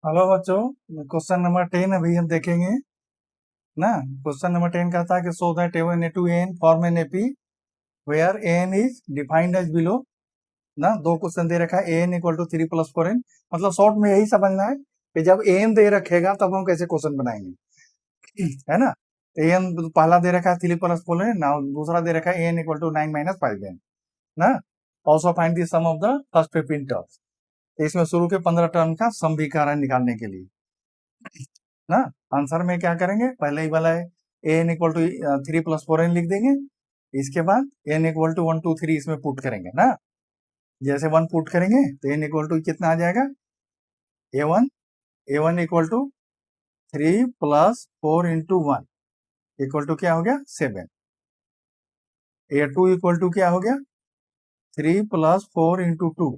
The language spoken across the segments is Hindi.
हेलो बच्चों, क्वेश्चन नंबर 10 अभी हम देखेंगे ना। क्वेश्चन नंबर 10 कहता है कि show that A1 A2 AN form an AP where AN is defined as below ना। दो क्वेश्चन दे रखा है AN इक्वल टू 3 + 4n। मतलब शॉर्ट में यही समझना है कि जब AN दे रखेगा तब हम कैसे क्वेश्चन बनाएंगे, है ना। AN पहला दे रखा है 3 + 4n, ना दूसरा दे रखा है AN इक्वल टू 9 - 5n ना। Also find the sum of the first 15 terms. इसमें शुरू के 15 टर्म का सम भी कह रहा है निकालने के लिए ना। आंसर में क्या करेंगे, पहले ही वाला है AN इक्वल टू 3 + 4n लिख देंगे। इसके बाद n इक्वल टू 1 2 3 इसमें पुट करेंगे ना। जैसे 1 पुट करेंगे तो n इक्वल टू कितना आ जाएगा, A1 equal to 3 + 4 × 1 equal to क्या हो गया 7। A2 इक्वल टू क्या हो गया 3 + 4 × 2,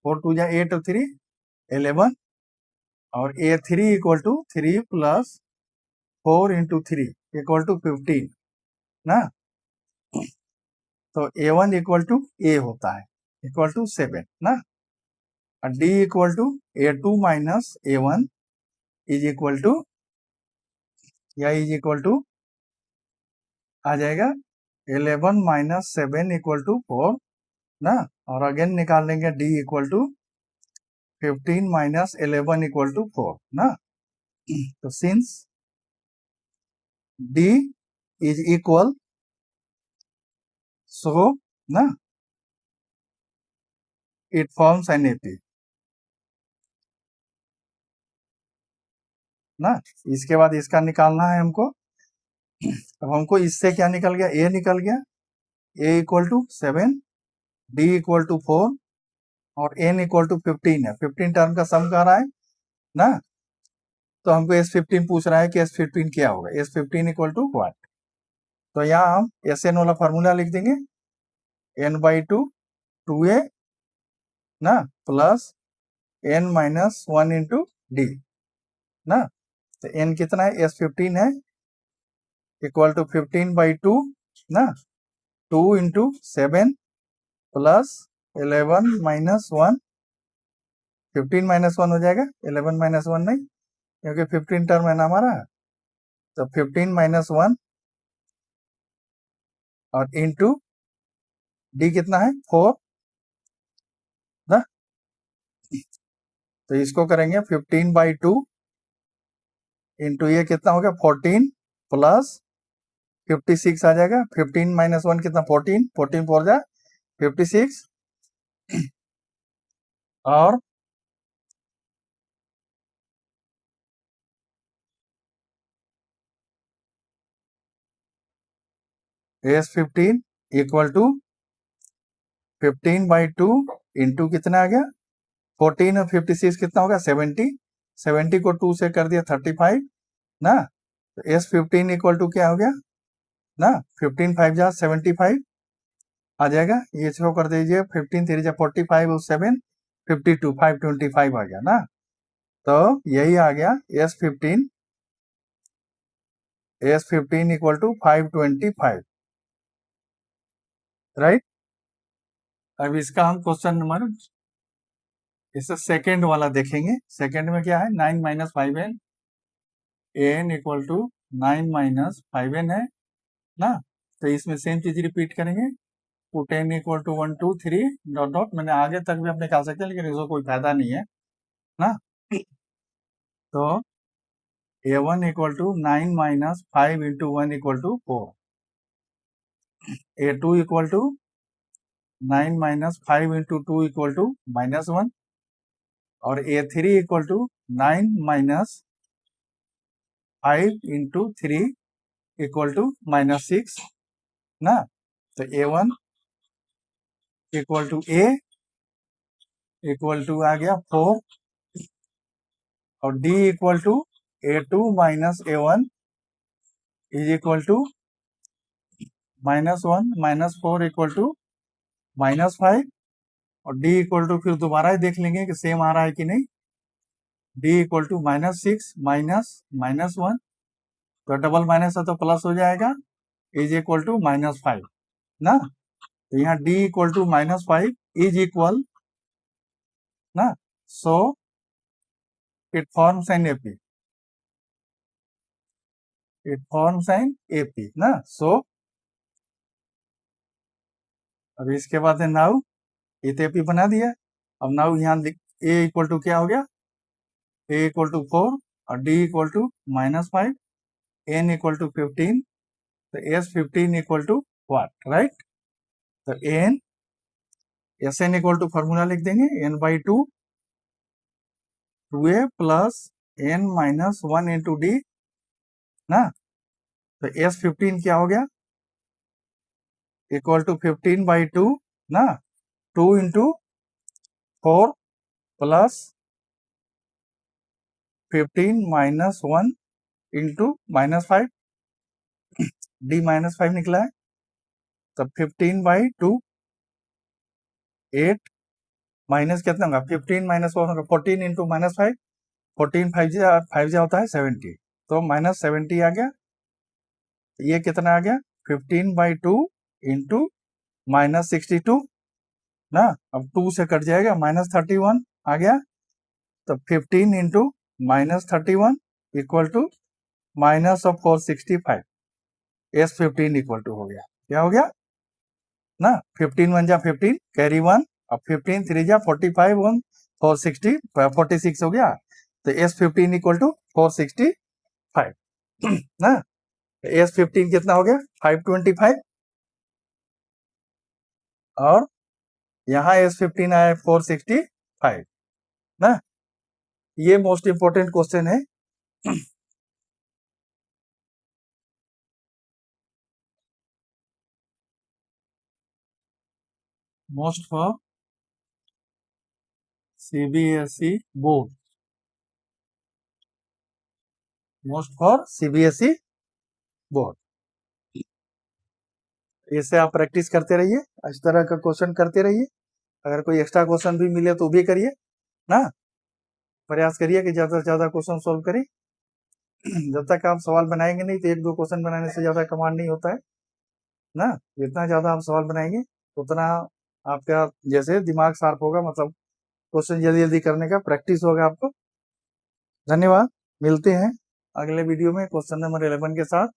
4 2 जा 8 और 3 11। और A3 equal to 3 + 4 × 3 equal to 15 ना। तो A1 इक्वल टू A होता है इक्वल टू 7 ना। और D equal to A2 - A1 is equal to, या इज इक्वल टू आ जाएगा 11 - 7 इक्वल टू 4 ना। और अगेन निकाल लेंगे D equal to 15 - 11 equal to 4 ना। तो since D is equal, so ना इट फॉर्म्स एन AP ना। इसके बाद इसका निकालना है हमको। अब हमको इससे क्या निकल गया, A निकल गया, A equal to 7, D equal to 4 और N इक्वल टू 15 है। 15 टर्म का सम कर रहा है ना। तो हमको S15 पूछ रहा है कि S15 क्या होगा, S15 इक्वल टू व्हाट। तो यहाँ हम SN वाला फॉर्मूला लिख देंगे, n/2 2A ना प्लस n - 1 × D ना। तो n कितना है, S15 है इक्वल टू 15/2 ना, 2 × 7 प्लस 11 - 1, 15 - 1 हो जाएगा, 11 - 1 नहीं, क्योंकि 15 टर्म है ना हमारा। तो 15 - 1 और इंटू D कितना है 4 ना। तो इसको करेंगे 15/2 इंटू ये कितना हो गया 14 प्लस 56 आ जाएगा। 15 - 1 कितना 14, 14 4 जा 56 और S15 इक्वल टू 15/2 इंटू कितना आ गया 14 और 56 कितना होगा 70, 70 को 2 से कर दिया 35 ना। तो S15 इक्वल टू क्या हो गया ना, 15 5 जा 75 आ जाएगा। ये इसको कर दीजिए 15 3 जा 45 और 7 52 525 आ गया ना। तो यही आ गया S15 इक्वल टू 525 राइट। अब इसका हम क्वेश्चन नंबर, इससे सेकेंड वाला देखेंगे। सेकेंड में क्या है 9 - 5n, an equal to 9 - 5n है ना। तो इसमें सेम चीज रिपीट करेंगे, put n equal to 1 2 3 dot dot. मैंने आगे तक भी आप निकाल सकते हैं लेकिन इसको कोई फायदा नहीं है ना। तो A1 equal to 9 - 5 × 1 equal to 4, A2 equal to 9 - 5 × 2 equal to -1 और A3 equal to 9 - 5 × 3 equal to -6 ना। तो A1 equal to A equal to आ गया 4 और D equal to A2 - A1 is equal to -1 - 4 equal to -5 और D इक्वल टू फिर दोबारा ही देख लेंगे कि सेम आ रहा है कि नहीं। D इक्वल टू -6 -1, तो डबल माइनस है तो प्लस हो जाएगा, इज इक्वल टू -5 ना। तो यहाँ D equal to -5 is equal ना। So it forms an AP, it forms an AP ना. so अभी इसके बाद है नाउ, ये तो AP बना दिया. अब नाउ यहाँ A इक्वल टू क्या हो गया, A इक्वल टू 4 और D equal to -5, N equal to 15, तो S15 equal to what, right. तो Sn इक्वल टू फॉर्मूला लिख देंगे n/2 2a plus n minus 1 into D ना. तो S15 क्या हो गया, इक्वल टू 15/2 ना, 2 into 4 plus 15 minus 1 into -5, D -5 निकला है. तब 15/2 8 माइनस कितना होगा, 15 माइनस 1 होगा 14 इंटू -5, 14 5 जा होता है 70, तो -70 आ गया. ये कितना आ गया, 15/2 इंटू -62 ना. अब 2 से कट जाएगा, -31 आ गया. तो 15 into -31 equal to -465. S15 equal to हो गया, क्या हो गया ना, 15 1 जा 15 कैरी 1, अब 15 3 जा 45 1 460 46 हो गया. तो S15 इक्वल टू 465 ना. S15 कितना हो गया, 525 और यहाँ S15 आया 465 ना. ये मोस्ट इंपोर्टेंट क्वेश्चन है. Most for CBSE board, most for CBSE board. इसे आप प्रैक्टिस करते रहिए, इस तरह का क्वेश्चन करते रहिए. अगर कोई एक्स्ट्रा क्वेश्चन भी मिले तो भी करिए ना. प्रयास करिए कि ज्यादा से ज्यादा क्वेश्चन सोल्व करें. जब तक आप सवाल बनाएंगे नहीं तो 1-2 क्वेश्चन बनाने से ज्यादा कमांड नहीं होता है ना. जितना ज्यादा आप सवाल बनाएंगे उतना आपका जैसे दिमाग शार्प होगा, मतलब क्वेश्चन जल्दी जल्दी करने का प्रैक्टिस होगा आपको. धन्यवाद, मिलते हैं अगले वीडियो में क्वेश्चन नंबर 11 के साथ.